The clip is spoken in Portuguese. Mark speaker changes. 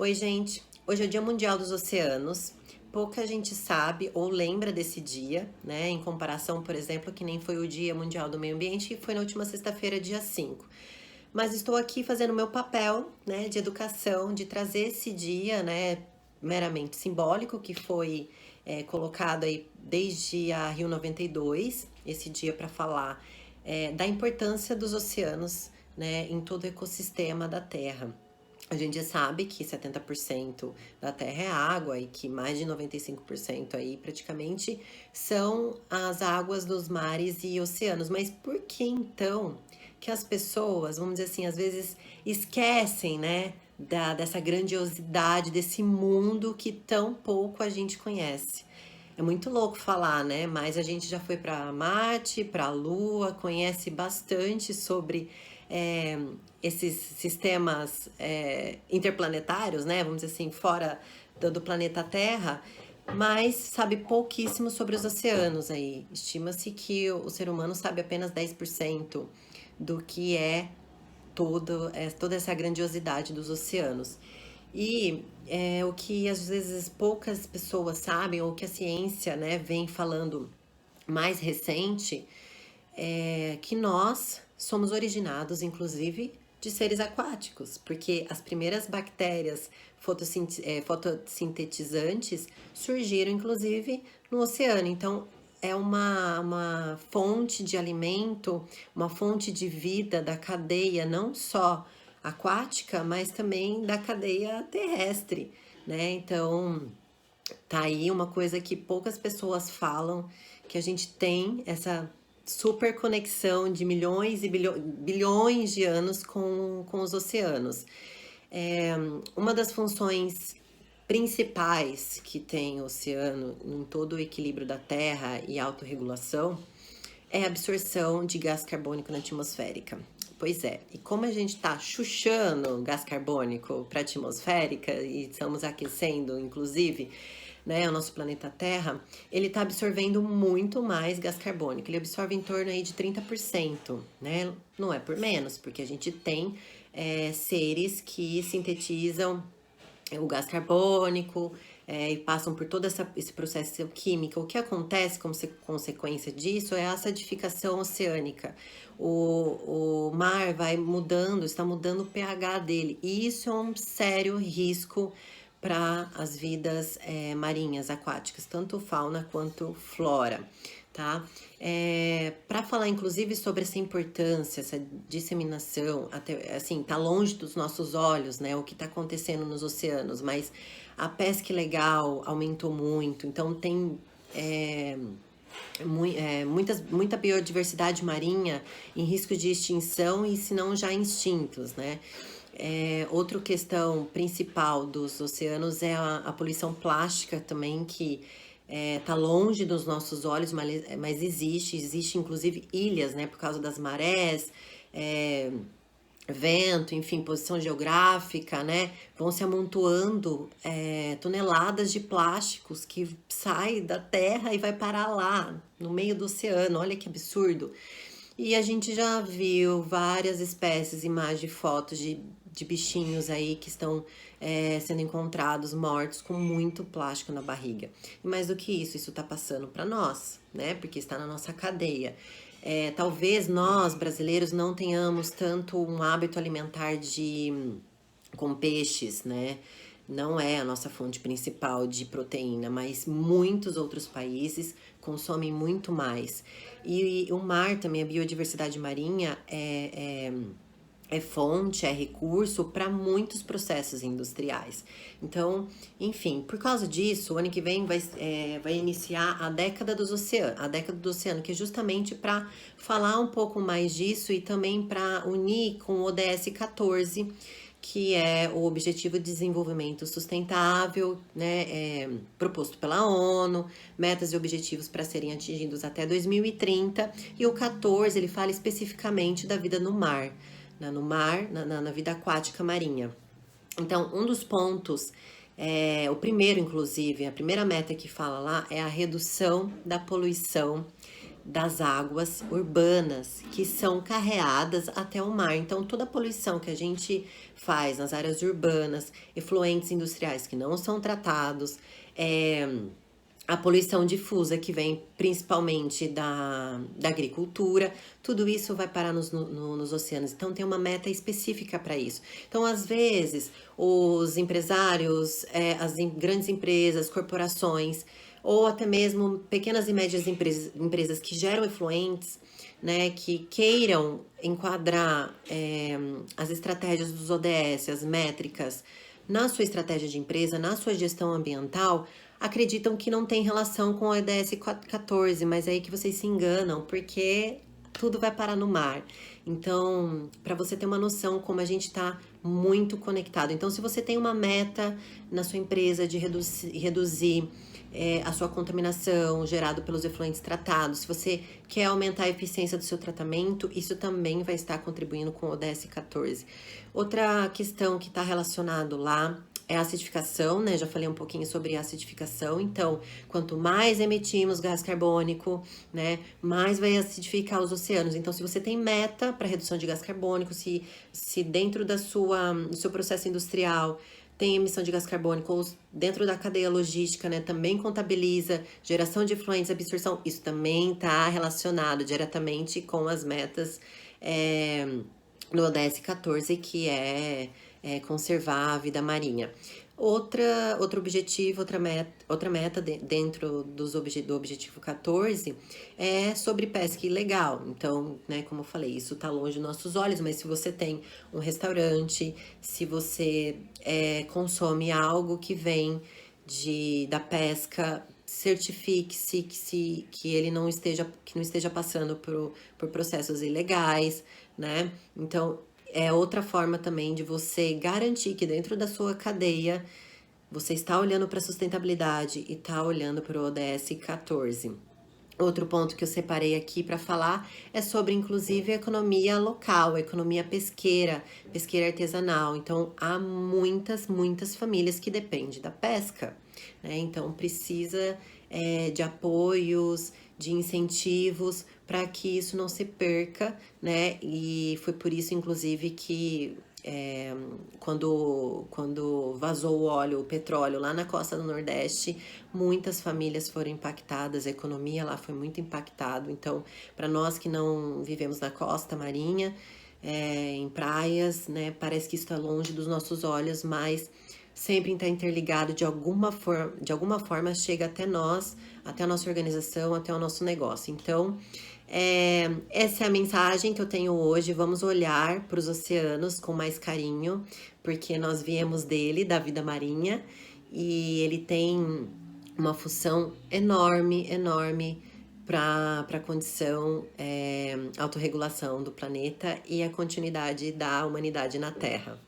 Speaker 1: Oi, gente. Hoje é o Dia Mundial dos Oceanos. Pouca gente sabe ou lembra desse dia, né? Em comparação, por exemplo, que nem foi o Dia Mundial do Meio Ambiente, que foi na última sexta-feira, dia 5. Mas estou aqui fazendo meu papel, né, de educação, de trazer esse dia, né, meramente simbólico, que foi colocado aí desde a Rio 92, esse dia para falar da importância dos oceanos, né, em todo o ecossistema da Terra. A gente já sabe que 70% da Terra é água e que mais de 95% aí praticamente são as águas dos mares e oceanos. Mas por que então que as pessoas, vamos dizer assim, às vezes esquecem, né, dessa grandiosidade desse mundo que tão pouco a gente conhece? É muito louco falar, né? Mas a gente já foi para Marte, para a Lua, conhece bastante sobre é, esses sistemas interplanetários, né? Vamos dizer assim, fora do planeta Terra, mas sabe pouquíssimo sobre os oceanos aí. Estima-se que o ser humano sabe apenas 10% do que é toda essa grandiosidade dos oceanos. E o que às vezes poucas pessoas sabem, ou que a ciência, né, vem falando mais recente, é que nós somos originados, inclusive, de seres aquáticos, porque as primeiras bactérias fotossintetizantes surgiram, inclusive, no oceano. Então, é uma fonte de alimento, uma fonte de vida da cadeia, não só aquática, mas também da cadeia terrestre, né? Então, tá aí uma coisa que poucas pessoas falam, que a gente tem essa super conexão de milhões e bilhões de anos com os oceanos. É, uma das funções principais que tem o oceano em todo o equilíbrio da Terra e autorregulação é a absorção de gás carbônico na atmosférica. Pois é, e como a gente está chuchando gás carbônico para a atmosférica e estamos aquecendo, inclusive, né, o nosso planeta Terra, ele está absorvendo muito mais gás carbônico. Ele absorve em torno aí de 30%, né? Não é por menos, porque a gente tem seres que sintetizam o gás carbônico e passam por todo esse processo químico. O que acontece como consequência disso é a acidificação oceânica. O mar vai mudando, está mudando o pH dele. E isso é um sério risco para as vidas marinhas, aquáticas, tanto fauna quanto flora, tá? Para falar inclusive sobre essa importância, essa disseminação, até assim, tá longe dos nossos olhos, né, o que está acontecendo nos oceanos, mas a pesca ilegal aumentou muito, então tem muita biodiversidade marinha em risco de extinção e se não já extintos, né? Outra questão principal dos oceanos é a poluição plástica também, que tá longe dos nossos olhos, mas existe inclusive ilhas, né, por causa das marés, vento, enfim, posição geográfica, né, vão se amontoando toneladas de plásticos que saem da terra e vai parar lá, no meio do oceano, olha que absurdo. E a gente já viu várias espécies, imagens e fotos de bichinhos aí que estão sendo encontrados mortos com muito plástico na barriga. E mais do que isso está passando para nós, né? Porque está na nossa cadeia. Talvez nós, brasileiros, não tenhamos tanto um hábito alimentar com peixes, né? Não é a nossa fonte principal de proteína, mas muitos outros países consomem muito mais. E o mar também, a biodiversidade marinha é fonte, é recurso para muitos processos industriais. Então, enfim, por causa disso, o ano que vem vai iniciar a década do oceano, que é justamente para falar um pouco mais disso e também para unir com o ODS 14, que é o Objetivo de Desenvolvimento Sustentável, né, proposto pela ONU, metas e objetivos para serem atingidos até 2030, e o 14 ele fala especificamente da vida no mar, né, na vida aquática marinha. Então, um dos pontos, o primeiro, inclusive, a primeira meta que fala lá é a redução da poluição das águas urbanas que são carreadas até o mar. Então, toda a poluição que a gente faz nas áreas urbanas, efluentes industriais que não são tratados, a poluição difusa que vem principalmente da agricultura, tudo isso vai parar nos oceanos. Então, tem uma meta específica para isso. Então, às vezes, os empresários, grandes empresas, corporações, ou até mesmo pequenas e médias empresas que geram efluentes, né, que queiram enquadrar as estratégias dos ODS, as métricas, na sua estratégia de empresa, na sua gestão ambiental, acreditam que não tem relação com o ODS 14, mas é aí que vocês se enganam, porque tudo vai parar no mar. Então, para você ter uma noção como a gente está muito conectado. Então, se você tem uma meta na sua empresa de reduzir a sua contaminação gerada pelos efluentes tratados, se você quer aumentar a eficiência do seu tratamento, isso também vai estar contribuindo com o ODS 14. Outra questão que está relacionado lá é a acidificação, né? Já falei um pouquinho sobre a acidificação. Então, quanto mais emitimos gás carbônico, né, mais vai acidificar os oceanos. Então, se você tem meta para redução de gás carbônico, se dentro do seu processo industrial tem emissão de gás carbônico, ou dentro da cadeia logística, né, também contabiliza geração de efluentes, absorção, isso também está relacionado diretamente com as metas no ODS 14, que é conservar a vida marinha. Outro objetivo, outra meta dentro do objetivo 14 é sobre pesca ilegal. Então, né, como eu falei, isso está longe dos nossos olhos, mas se você tem um restaurante, se você consome algo que vem da pesca, certifique-se que ele não esteja passando por processos ilegais, né? Então, é outra forma também de você garantir que dentro da sua cadeia você está olhando para a sustentabilidade e está olhando para o ODS 14. Outro ponto que eu separei aqui para falar é sobre, inclusive, a economia local, a economia pesqueira artesanal. Então, há muitas famílias que dependem da pesca, né? Então, precisa de apoios, de incentivos para que isso não se perca, né? E foi por isso, inclusive, que quando vazou o óleo, o petróleo lá na costa do Nordeste, muitas famílias foram impactadas, a economia lá foi muito impactada. Então, para nós que não vivemos na costa marinha, em praias, né, parece que isso está longe dos nossos olhos, mas sempre está interligado de alguma forma chega até nós, até a nossa organização, até o nosso negócio. Então, essa é a mensagem que eu tenho hoje. Vamos olhar para os oceanos com mais carinho, porque nós viemos dele, da vida marinha, e ele tem uma função enorme para a condição, autorregulação do planeta e a continuidade da humanidade na Terra.